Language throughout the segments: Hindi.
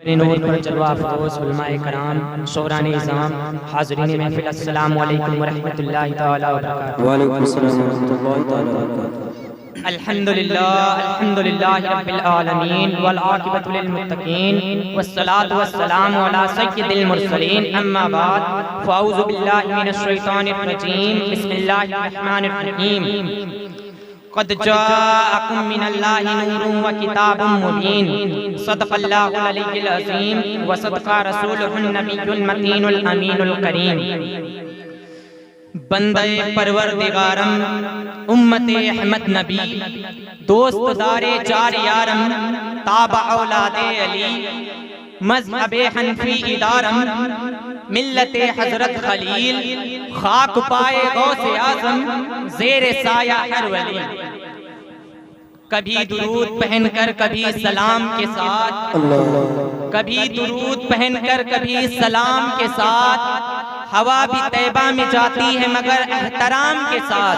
नूर पर जलवा अफरोज़ उलमाए कराम, शोरान इज़ाम, हाज़रीन महफ़िल, अस्सलामु अलैकुम व रहमतुल्लाहि तआला व बरकातुहू। व अलैकुम अस्सलाम व रहमतुल्लाहि तआला व बरकातुहू। अल्हम्दुलिल्लाहि रब्बिल आलमीन वल आक़िबतु लिल मुत्तक़ीन वस्सलातु वस्सलामु अला सय्यिदिल मुरसलीन अम्मा बाद फ़अऊज़ु बिल्लाहि मिनश शैतानिर रजीम बिस्मिल्लाहिर रहमानिर रहीम। क़द जाअकुम मिनल्लाहि नूरुन व किताबुम मुबीन सदक़ल्लाहुल अलीयुल अज़ीम व सदक़ा रसूलुहुन नबियुल मतीनुल अमीनुल करीम। बंदे परवरदिगारम उम्मते अहमद नबी दोस्त दारे चार यारम ताबा औलादे अली मज़हबे हनफी इदारम मिल्लते हज़रत खलील खाक पाए गौसे आज़म ज़ेरे साया हर वली। कभी दुरूद पहनकर कभी सलाम के साथ, कभी दुरूद पहनकर कभी सलाम के साथ, हवा भी तैबा में जाती है मगर एहतराम के साथ,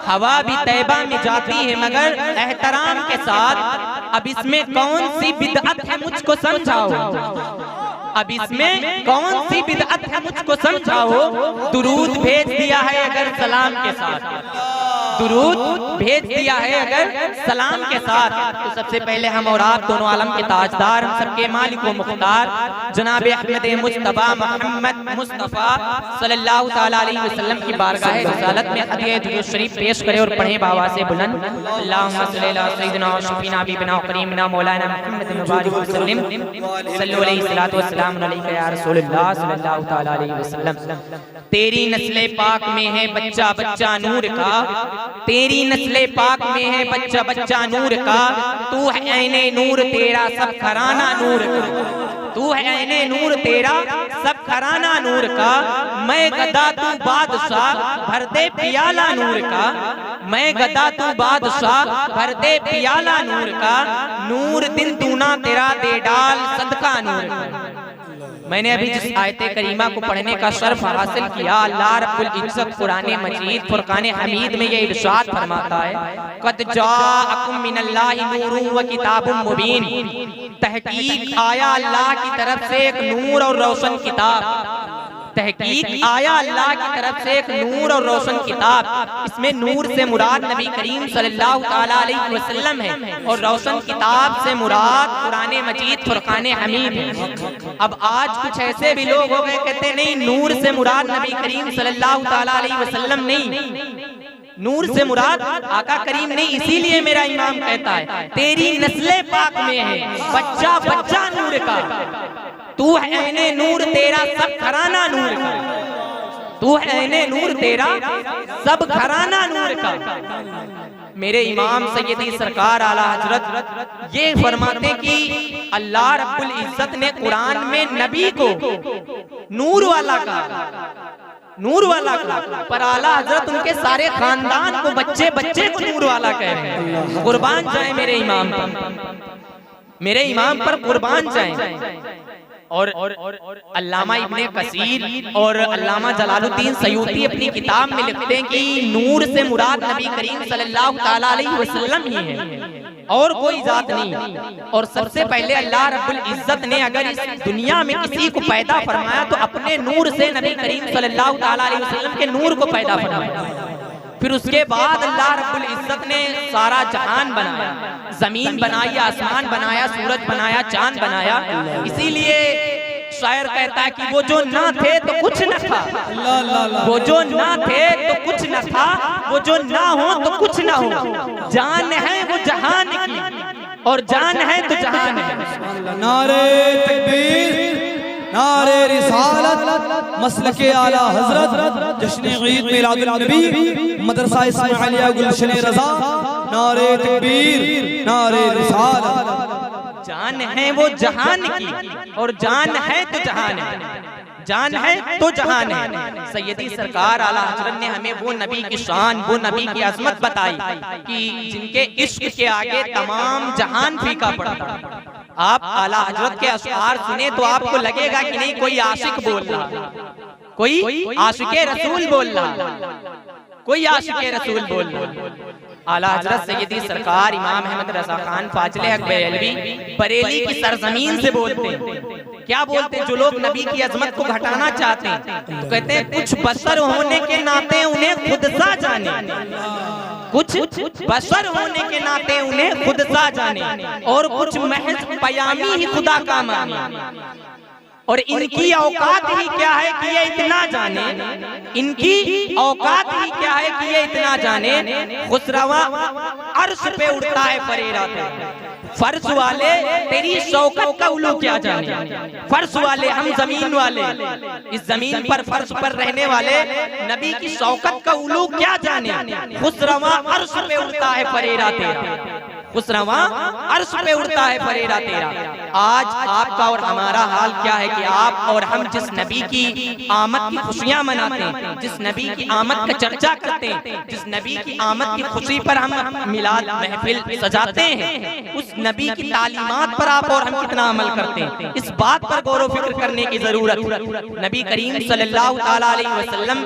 हवा भी तैबा में जाती है मगर एहतराम के साथ। अब इसमें कौन सी बिदअत है मुझको समझाओ, अब इसमें कौन सी बिदअत है मुझको समझाओ। दुरूद भेज दिया है अगर सलाम के साथ, दुरूद भेज दिया है अगर सलाम के साथ। तो सबसे पहले हम और आप दोनों आलम के ताजदार, हम सबके मालिक व मुख्तार जनाब अहमद मुज्तबा मोहम्मद मुस्तफ़ा सल्लल्लाहु तआला अलैहि वसल्लम की बारगाह रिसालत में हदीये दुरूद शरीफ पेश करें और पढ़ें बाबा से बुलंद। अल्लाहुम्मा सल्ली अला सय्यिदिना व शफीना हबीबिना व करीमिना मौलाना मुहम्मद मुबारक वसल्लम सल्लल्लाहु अलैहि वसल्लम अलैका या रसूलल्लाह सल्लल्लाहु तआला अलैहि वसल्लम। तेरी नस्ले पाक में है बच्चा बच्चा नूर का, तेरी नस्ले पाक में है बच्चा बच्चा नूर का। तू है ऐने नूर तेरा सब घराना नूर का, तू है ऐने नूर तेरा सब घराना नूर का। मैं गदा तू बादशाह भर दे पियाला नूर का, मैं गदा तू बादशाह भर दे पियाला नूर का। नूर दिन दूना तेरा दे डाल सदका नूर का। मैंने अभी जिस आयते करीमा को पढ़ने का शर्फ हासिल किया, अल्लाह रब्बुल इज्जत कुरान मजीद फुरकान हमीद में ये इरशाद फरमाता है, क़द जाअकुम मिनल्लाहि नूरुन व किताबुम मुबीन। तहकीक आया अल्लाह की तरफ से एक नूर और रोशन किताब, तहकीक आया अल्लाह की तरफ से एक नूर और रोशन किताब। इसमें नूर से मुराद नबी करीम सल्लल्लाहु तआला अलैहि वसल्लम है और रोशन किताब से मुराद कुरान मजीद फुरकान हमीद है। अब आज कुछ ऐसे भी लोग हो गए कहते नहीं नूर से मुराद नबी करीम सल्लल्लाहु तआला अलैहि वसल्लम नहीं, नूर से मुराद आका करीम नहीं। इसीलिए मेरा इमाम कहता है तेरी नस्ले पाक में है बच्चा बच्चा नूर का। तू है ऐने नूर तेरा सब घराना नूर का, तू है ऐने नूर तेरा सब घराना नूर का। मेरे इमाम सैयदी सरकार आला हजरत ये फरमाते कि अल्लाह रब्बुल इज्जत ने कुरान में नबी को नूर वाला कहा, नूर वाला कहा, पर आला हजरत उनके सारे खानदान को बच्चे बच्चे को नूर वाला कह रहे हैं। कुर्बान जाए मेरे इमाम पर, मेरे इमाम पर कुर्बान जाए। और अल्लामा इब्ने कसीर और अल्लामा जलालुद्दीन सयूती अपनी किताब में लिखते हैं कि नूर से मुराद नबी करीम सल्लल्लाहु तआला अलैहि वसल्लम ही है और कोई जात नहीं। और सबसे पहले अल्लाह रब्बुल इज्जत ने अगर इस दुनिया में किसी को पैदा फरमाया तो अपने नूर से नबी करीम सल्लल्लाहु तआला अलैहि वसल्लम के नूर को पैदा फरमाया। फिर उसके बाद अल्लाह रब्बुल इज्जत ने सारा जहान बनाया, जमीन बनाई, आसमान बनाया, सूरज बनाया, चांद बनाया। इसीलिए शायर कहता है कि वो जो ना थे तो कुछ न था, वो जो ना थे तो कुछ न था, वो जो ना हो तो कुछ न हो। जान है वो जहान की और जान है तो जहान है। नारे तकबीर, नारे रिसालत, मसलके आला हजरत, जश्न ईद मिलादुन नबी, मदरसा इस्माइलिया गुलशन रजा। नारे तकबीर, नारे रिसालत। जान है वो जहान की और जान है तो जहान है, जान है तो जहान है। सैयदी सरकार आला हजरत ने हमें वो नबी की शान, वो नबी की अजमत बताई कि जिनके इश्क के आगे तमाम जहान फीका पड़ता। आप आला हजरत के अशआर सुने तो आपको लगेगा कि नहीं कोई आशिक बोल रहा, कोई आशिके रसूल बोल रहा, कोई आशिके रसूल बोल रहा। आला हजरत सैयदी सरकार इमाम अहमद रजा खान फाजिल हक बरेलवी बरेली की सरजमीन से बोलते हैं। क्या बोलते हैं? जो लोग नबी की अजमत को घटाना चाहते हैं तो कहते हैं कुछ बशर होने के नाते उन्हें खुद सा जाने, कुछ बशर होने के नाते उन्हें खुद सा जाने, और कुछ महज पयामी ही खुदा का माने, और इनकी औकात ही क्या है कि ये इतना जाने, इनकी औकात ही क्या है कि ये इतना जाने, खुसरवा अर्श पे उड़ता है फरेरा पे, फर्श वाले तेरी शौकत का उलू क्या जाने, फर्श वाले हम जमीन वाले, इस जमीन पर फर्श पर रहने वाले नबी की शौकत का उलू क्या जाने, खुसरवा अर्श पे उड़ता है फरेरा तेरा, खुसरवा अर्श पे उड़ता है फरेरा तेरा। आज आपका और हमारा हाल क्या है कि आप और हम जिस नबी की आमद की खुशियां मनाते हैं, जिस नबी की आमद का चर्चा करते हैं, जिस नबी की आमद की खुशी पर हम मिलाद महफिल सजाते हैं, उस नबी की तालीमात पर आप और हम कितना अमल करते हैं, इस बात पर गौर व फिक्र करने की जरूरत। नबी करीम सल्लल्लाहु ताला अलैहि वसल्लम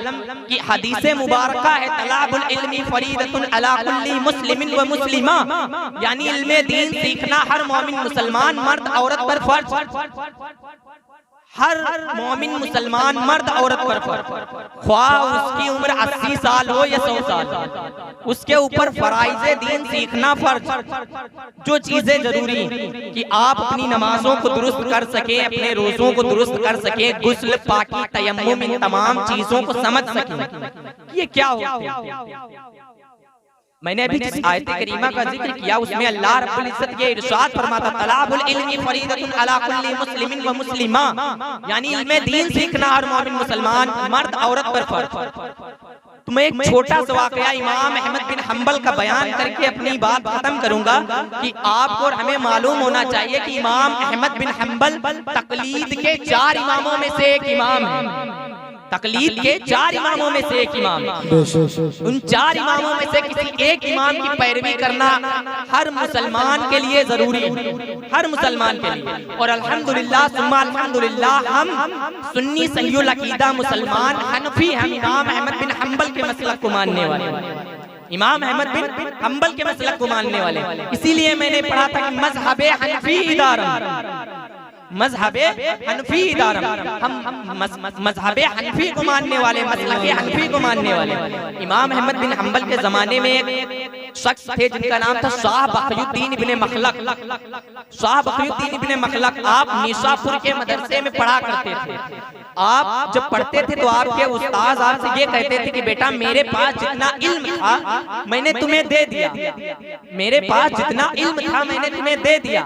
की हदीस मुबारका है, तलाबुल इल्मी फरीदतुन अला कुल्ली मुस्लिमिन व मुस्लिमा, यानी इल्मे दीन सीखना हर मोमिन मुसलमान मर्द औरत पर फर्ज, हर मोमिन मुसलमान मर्द औरत पर फर्ज, ख्वाह उसकी उम्र 80 साल हो या 100 साल, उसके ऊपर फराइज़े दीन सीखना फर्ज। जो चीजें जरूरी कि आप अपनी नमाजों को दुरुस्त कर सके, अपने रोजों को दुरुस्त कर सके, गुस्ल पाकी तयम्मुम इन तमाम चीजों को समझ सके, ये क्या होते हैं। मैंने अभी जिस आयत करीमा का जिक्र किया उसमें अल्लाह रब्बुल इज्जत ये इरशाद फरमाता तलाबुल इल्मी फरीदतुन अला कुल्ली मुस्लिमिन व मुस्लिमा, यानी इल्मे दीन सीखना हर मोमिन मुसलमान मर्द औरत पर फर्ज। तो मैं एक छोटा सा वाकया इमाम अहमद बिन हंबल का बयान करके अपनी बात खत्म करूंगा कि आपको और हमें मालूम होना चाहिए कि इमाम अहमद बिन हंबल तकलीद के 4 इमामों में से एक इमाम है, तकलीद के 4 इमामों में से एक इमाम। उन 4 इमामों में से किसी एक इमाम की पैरवी करना हर मुसलमान के लिए जरूरी है, हर मुसलमान के लिए। और अल्हम्दुलिल्लाह सुम्मा अल्हम्दुलिल्लाह हम सुन्नी सहीहुल अकीदा मुसलमान हनफी, हम इमाम अहमद बिन हंबल के मसलक को मानने वाले, इमाम अहमद बिन हंबल के मसलक को मानने वाले। इसीलिए मैंने पढ़ा था कि मज़हबे हनफी इदारा, मज़हबे हनफी इदारा, हम मज़हबे हनफी को मानने वाले, मसलके हनफी को मानने वाले। इमाम अहमद बिन हंबल के जमाने में एक शख्स थे जिनका नाम था शाह बखयुद्दीन इब्ने मखलक। शाह बखयुद्दीन इब्ने मखलक आप निशापुर के मदरसे में पढ़ा करते थे। आप जब पढ़ते थे तो आपके उस्ताद आपसे ये कहते थे कि बेटा मेरे पास जितना इल्म था मैंने तुम्हें दे दिया, मेरे पास जितना इल्म था मैंने तुम्हें दे दिया,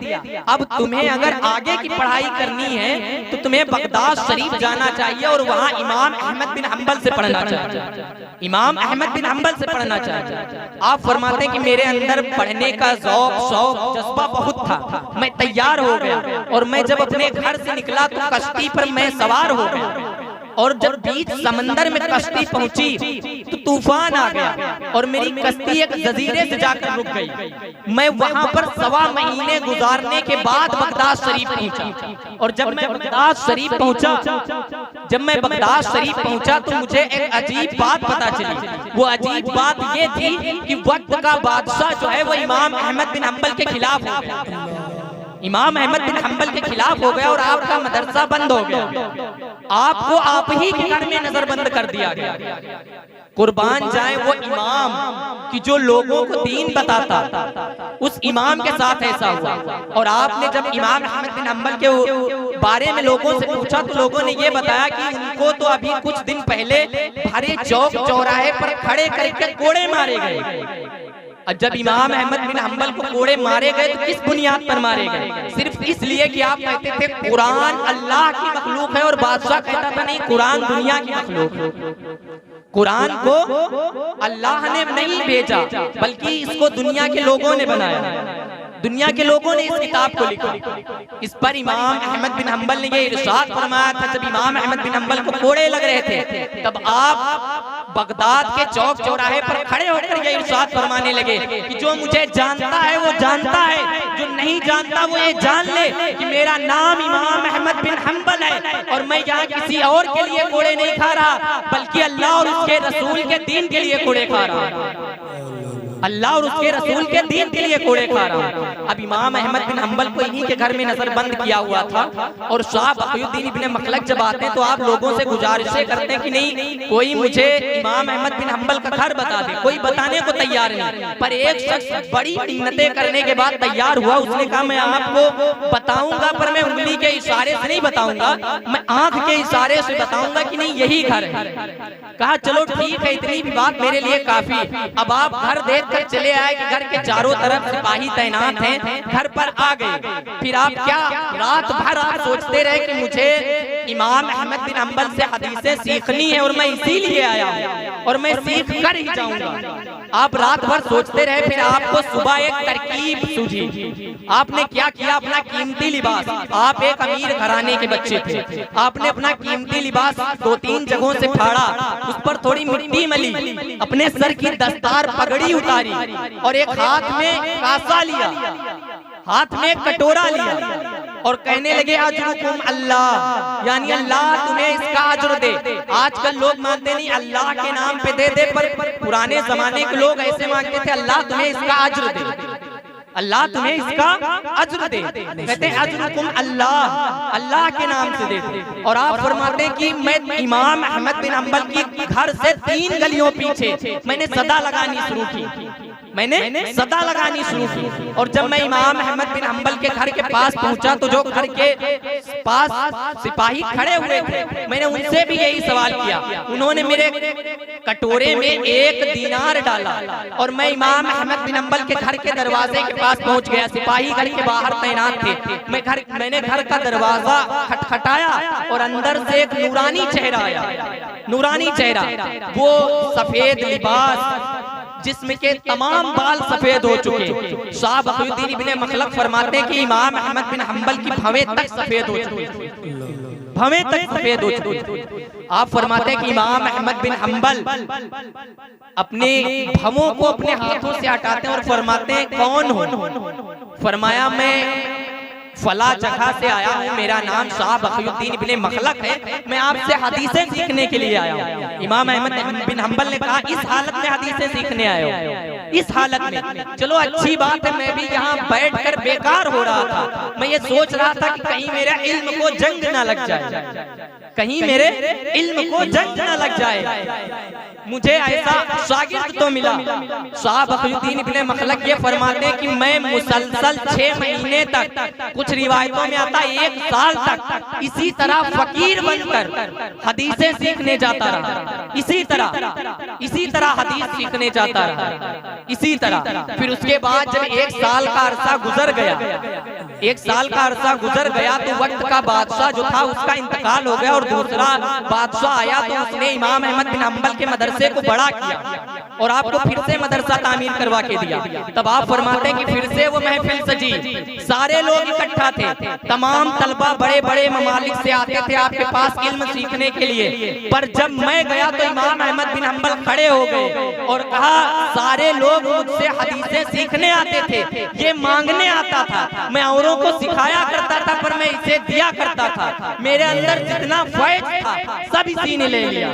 अब तुम्हें अगर आगे की पढ़ाई करनी है तो तुम्हें बगदाद शरीफ जाना चाहिए और वहाँ इमाम अहमद बिन हंबल से पढ़ना चाहिए, इमाम अहमद बिन हंबल से पढ़ना चाहिए। आप फरमाते कि मेरे अंदर पढ़ने का ज़ौक़ शौक़ जज्बा बहुत था, मैं तैयार हो गया और मैं जब अपने घर से निकला तो कश्ती पर मैं सवार हो गया, और जब बीच समंदर में कश्ती पहुंची तो तूफान आ गया और मेरी कश्ती एक जजीरे से जाकर रुक गई। मैं वहां पर 1.25 महीने गुजारने के बाद बगदाद शरीफ पहुंचा, और जब मैं बगदाद शरीफ पहुंचा तो मुझे एक अजीब बात पता चली। वो अजीब बात ये थी कि वक्त का बादशाह जो है वो इमाम अहमद बिन हंबल के खिलाफ हो गया, इमाम अहमद बिन हंबल के खिलाफ हो गया और आपका मदरसा बंद हो गया, आपको आप ही के घर में नजरबंद कर दिया गया। कुर्बान जाए वो इमाम कि जो लोगों को दीन बताता, उस इमाम के साथ ऐसा हुआ। और आपने जब इमाम अहमद बिन हंबल के बारे में लोगों से पूछा तो लोगों ने ये बताया कि उनको तो अभी कुछ दिन पहले भरे चौक चौराहे पर खड़े करके कोड़े मारे गए। जब इमाम अहमद बिन हंबल को कोड़े मारे गए तो किस बुनियाद पर मारे गए? सिर्फ इसलिए कि आप कहते थे कुरान अल्लाह की मखलूक है, और बादशाह कहता था नहीं कुरान दुनिया की मखलूक है। कुरान को अल्लाह ने नहीं भेजा बल्कि इसको दुनिया के लोगों ने बनाया, दुनिया के लोगों ने इस किताब को लिखा। इस पर इमाम अहमद बिन हंबल ने ये इरशाद फरमाया था, जब इमाम अहमद बिन हंबल को कोड़े लग रहे थे तब आप बगदाद के चौक चौराहे पर खड़े होकर ये इरशाद फरमाने लगे कि जो मुझे जानता है वो जानता है, जो नहीं जानता वो ये जान ले कि मेरा नाम इमाम अहमद बिन हंबल है और मैं यहाँ किसी और के लिए कोड़े नहीं खा रहा बल्कि अल्लाह और उसके रसूल के दीन के लिए कोड़े खा रहा। अल्लाह और उसके रसूल के दीन के लिए कोड़े खा रहा हूँ। अब इमाम अहमद बिन हम्बल को इन्हीं के घर में नजरबंद किया हुआ था और शाह बक़ियुद्दीन इब्ने मखलक जब आते हैं तो आप लोगों से गुजारिशें करते हैं कि नहीं कोई मुझे इमाम अहमद बिन हम्बल का घर बता दे। कोई बताने को तैयार नहीं, पर एक शख्स बड़ी मिन्नतें करने के बाद तैयार हुआ। उसने कहा मैं आपको बताऊंगा, पर मैं उंगली के इशारे से नहीं बताऊंगा, मैं आंख के इशारे से बताऊंगा कि नहीं यही घर है। कहा चलो ठीक है, इतनी भी बात मेरे लिए काफी। अब आप घर देख कर चले आए कि घर के चारों तरफ सिपाही तैनात हैं, घर पर आ गए। फिर आप क्या रात भर आप सोचते रहे कि मुझे इमाम अहमद बिन हम्बल से हदीसें सीखनी है और मैं इसीलिए आया हूँ और मैं सीख कर ही जाऊंगा। आप रात भर सोचते रहे, फिर आपको सुबह एक तरकीब सूझी। आपने क्या किया, अपना कीमती लिबास, आप एक अमीर घराने के बच्चे थे, आपने अपना कीमती लिबास 2-3 जगहों से फाड़ा, उस पर थोड़ी मिट्टी मली, अपने सर की दस्तार पगड़ी उतारी और एक हाथ में कासा लिया, हाथ में कटोरा लिया और कहने लगे अजरुकुम अल्लाह, यानी अल्लाह तुम्हें इसका अजर दे। आजकल लोग मानते नहीं अल्लाह के नाम पे दे दे, पर पुराने जमाने के लोग ऐसे मांगते थे अल्लाह तुम्हें इसका अजर दे, अल्लाह तुम्हें इसका अजर दे। कहते हैं अजरुकुम अल्लाह, अल्लाह के नाम से दे। और आप फरमाते हैं कि मैं इमाम अहमद बिन हम्बल की घर से 3 गलियों पीछे मैंने सदा लगानी शुरू की, मैंने सदा लगानी शुरू की। और जब मैं इमाम अहमद बिन हम्बल के घर के पास पहुंचा तो जो घर के पास सिपाही खड़े हुए थे, मैंने उनसे भी यही सवाल किया। उन्होंने मेरे कटोरे में 1 दीनार डाला और मैं इमाम अहमद बिन हम्बल के घर के दरवाजे के पास पहुंच गया। सिपाही घर के बाहर तैनात थे। मैंने घर का दरवाजा खटखटाया और अंदर से एक नूरानी चेहरा आया, नूरानी चेहरा, वो सफेद लिबास जिसमें के तमाम बाल सफेद हो चुके। शाह बक़ियुद्दीन इब्ने मखलक फरमाते हैं कि इमाम अहमद बिन हम्बल की भवें तक सफेद हो चुकी, भवें तक सफेद हो चुकी। आप फरमाते हैं कि इमाम अहमद बिन हम्बल अपने भवों को अपने हाथों से हटाते हैं और फरमाते हैं कौन हो? फरमाया मैं फला जगह से आया हूँ, मेरा नाम शाह बक़ियुद्दीन इब्ने मखलक है, मैं आपसे हदीसें सीखने के लिए आया हूँ। इमाम अहमद बिन हम्बल ने कहा इस हालत में हदीसें सीखने आए हो? इस हालत में? चलो अच्छी बात है, मैं भी यहाँ बैठकर बेकार हो रहा था। मैं ये सोच रहा था कि कहीं मेरे इल्म को जंग ना लग जाए, कहीं मेरे इल्म को जंग ना लग जाए। मुझे ऐसा शागिर्द तो मिला। शाह बक़ियुद्दीन इब्ने मखलक ये फरमाते हैं कि मैं मुसलसल 6 महीने तक, कुछ रिवायतों में आता 1 साल तक इसी तरह फकीर बनकर हदीसें सीखने जाता रहा, इसी तरह हदीस सीखने जाता रहा, इसी तरह। फिर उसके बाद जब 1 साल का अरसा गुजर गया, 1 साल का अरसा गुजर गया तो वक्त का बादशाह जो था उसका इंतकाल हो गया और दूसरा बादशाह आया तो उसने इमाम अहमद बिन हम्बल के मदरसे को बड़ा किया और आपको फिर से मदरसा तामीर करवा के दिया। तब आप फरमाते हैं कि फिर से वो महफिल सजी, सारे लोग इकट्ठा थे, तमाम तलबा बड़े बड़े ममालिक से आते थे आपके पास इल्म सीखने के लिए। पर जब मैं गया तो इमाम अहमद बिन हम्बल खड़े हो गए और कहा सारे लोग मुझसे हदीसें सीखने आते थे, ये मांगने आता था, मैं औरों को सिखाया करता था पर मैं इसे दिया करता था। मेरे अंदर जितना फैज था सब इसी ने ले लिया,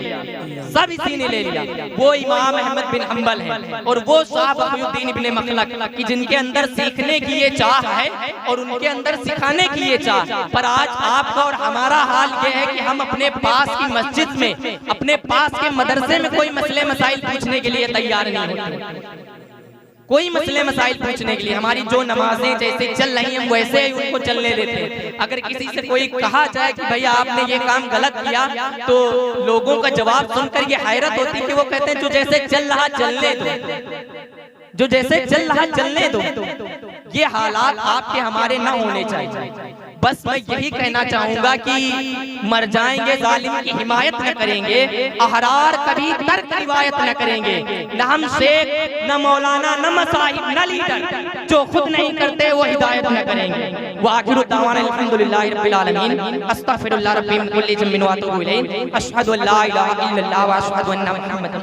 सब इसी ने ले लिया। वो इमाम अहमद बिन हम्बल है और वो शाह बक़ियुद्दीन इब्ने मखलक की जिनके अंदर सीखने की ये चाह है और उनके अंदर सिखाने की ये चाह। पर आज आपका और हमारा हाल ये है कि हम अपने पास की मस्जिद में, अपने पास के मदरसे में कोई मसले मसाइल पूछने के लिए तैयार नहीं होते, कोई मसले मसाइल पूछने के लिए। हमारी जो नमाजें जैसे चल रही हैं वैसे ही उनको चलने देते। अगर किसी से कोई कहा जाए कि भैया आपने ये काम गलत किया तो लोगों का जवाब सुनकर ये हैरत होती कि वो कहते हैं जो जैसे चल रहा चलने दो, जो जैसे चल रहा चलने दो। ये हालात आपके हमारे ना होने चाहिए। बस मैं यही कहना चाहूंगा कि मर जाएंगे जालिम की हिमायत न करेंगे, अहरार कभी तर्क रिवायत न करेंगे, न हम शेख न मौलाना न मसाहिब न लीडर, जो खुद नहीं करते वो हिदायत न करेंगे। वाखिरु दावाना अल्हम्दुलिल्लाहि रब्बिल आलमीन, अस्तगफिरुल्लाह रब्बी मिन कुल्ली ज़म्बिन व अतूबु इलैहि, अशहदु अल्ला इलाहा इल्लल्लाह व अशहदु अन्ना मुहम्मदन